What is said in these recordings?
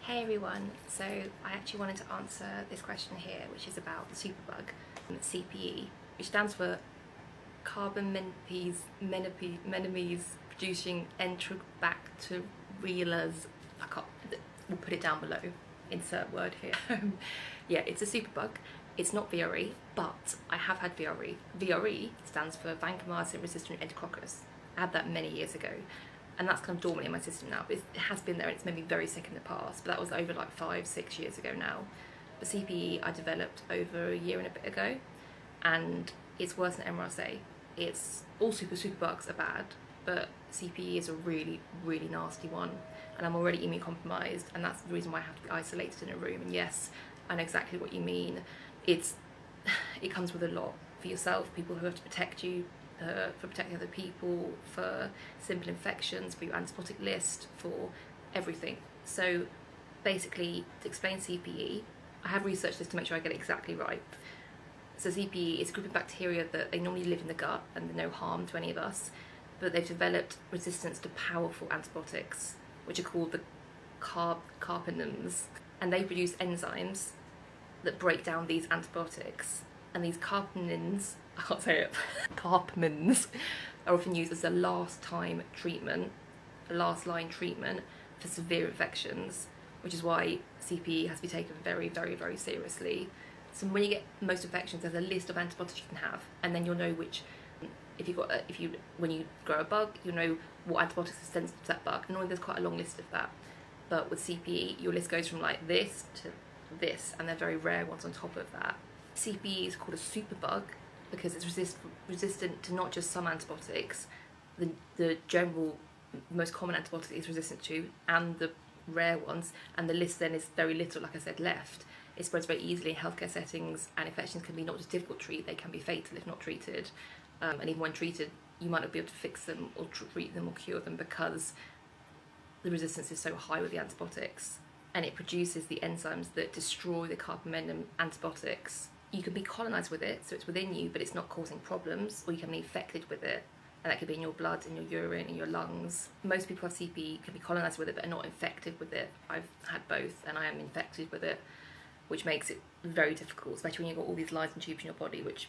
Hey everyone, so I actually wanted to answer this question here, which is about the superbug, CPE, which stands for carbon menopause producing enterobacterial. We'll put it down below, insert word here. Yeah, it's a superbug. It's not VRE, but I have had VRE. VRE stands for vancomycin resistant enterococcus. I had that many years ago. And that's kind of dormant in my system now, but it has been there and it's made me very sick in the past, but that was over like 5-6 years ago now. But CPE I developed over a year and a bit ago, and it's worse than MRSA. It's all superbugs are bad, but CPE is a really nasty one, and I'm already immune compromised, and that's the reason why I have to be isolated in a room. And yes, I know exactly what you mean. It comes with a lot for yourself, people who have to protect you, for protecting other people, for simple infections, for your antibiotic list, for everything. So basically, to explain CPE, I have researched this to make sure I get it exactly right. So CPE is a group of bacteria that they normally live in the gut and they're no harm to any of us, but they've developed resistance to powerful antibiotics, which are called the carcinogens, and they produce enzymes that break down these antibiotics. And these carcinogens, I can't say it, carcinogens are often used as a last line treatment for severe infections, which is why CPE has to be taken very seriously. So when you get most infections, there's a list of antibiotics you can have, and then you'll know which, when you grow a bug, you'll know what antibiotics are sensitive to that bug. Normally there's quite a long list of that, but with CPE, your list goes from like this to this, and they're very rare ones on top of that. CPE is called a superbug because it's resistant to not just some antibiotics, the general most common antibiotic it's resistant to, and the rare ones, and the list then is very little, like I said, left. It spreads very easily in healthcare settings, and infections can be not just difficult to treat, they can be fatal if not treated. And even when treated, you might not be able to fix them or treat them or cure them because the resistance is so high with the antibiotics, and it produces the enzymes that destroy the carbapenem antibiotics. You can be colonised with it, so it's within you, but it's not causing problems, or you can be infected with it, and that could be in your blood, in your urine, in your lungs. Most people who have CPE can be colonised with it, but are not infected with it. I've had both, and I am infected with it, which makes it very difficult, especially when you've got all these lines and tubes in your body, which,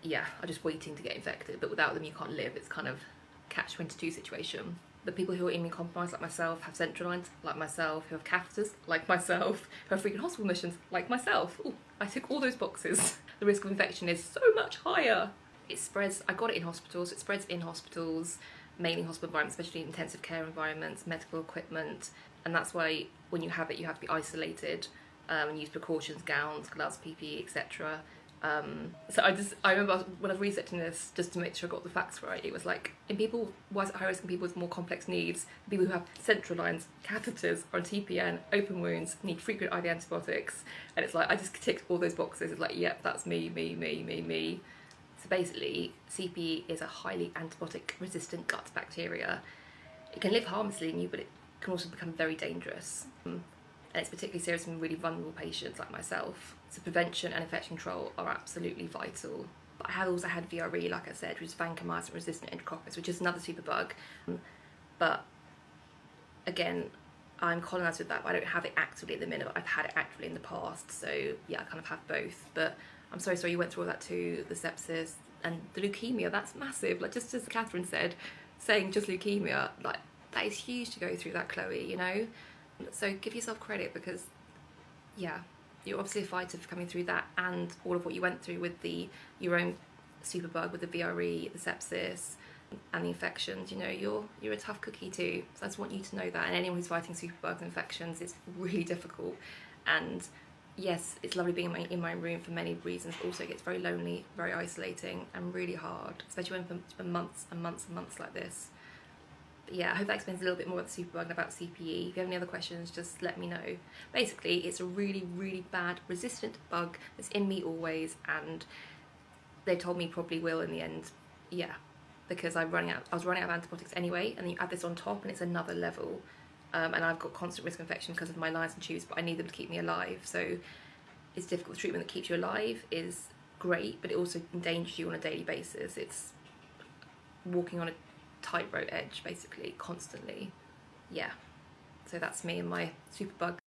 yeah, are just waiting to get infected, but without them you can't live. It's kind of catch-22 situation. The people who are immune compromised like myself, have central lines like myself, who have catheters like myself, who have frequent hospital admissions like myself. Ooh, I tick all those boxes. The risk of infection is so much higher. It spreads, I got it in hospitals, it spreads in hospitals, mainly hospital environments, especially intensive care environments, medical equipment, and that's why when you have it you have to be isolated and use precautions, gowns, gloves, PPE, etc. So I remember when I was researching this, just to make sure I got the facts right, it was like, in people, why is it high risk in people with more complex needs? People who have central lines, catheters, are on TPN, open wounds, need frequent IV antibiotics, and it's like, I just ticked all those boxes. It's like, yep, that's me. So basically, CPE is a highly antibiotic resistant gut bacteria. It can live harmlessly in you, but it can also become very dangerous. And it's particularly serious in really vulnerable patients like myself. So prevention and infection control are absolutely vital. But I have also had VRE, like I said, which is vancomycin resistant enterococcus, which is another superbug. But again, I'm colonised with that, but I don't have it actively at the minute, but I've had it actively in the past. So yeah, I kind of have both. But I'm so sorry you went through all that too, the sepsis and the leukemia. That's massive. Like, just as Catherine said, saying just leukemia, like, that is huge to go through that, Chloe, you know? So give yourself credit, because yeah, you're obviously a fighter for coming through that and all of what you went through with your own superbug, with the VRE, the sepsis and the infections. You know, you're a tough cookie too, so I just want you to know that. And anyone who's fighting superbugs and infections, it's really difficult. And yes, it's lovely being in my room for many reasons, but also it gets very lonely, very isolating and really hard, especially when for months and months like this. Yeah, I hope that explains a little bit more about the superbug and about CPE. If you have any other questions, just let me know. Basically, it's a really bad resistant bug that's in me always, and they told me probably will in the end. Yeah, because I was running out of antibiotics anyway, and then you add this on top and it's another level. And I've got constant risk of infection because of my lines and tubes, but I need them to keep me alive. So it's difficult. The treatment that keeps you alive is great, but it also endangers you on a daily basis. It's walking on a tightrope edge basically constantly. Yeah, so that's me and my superbug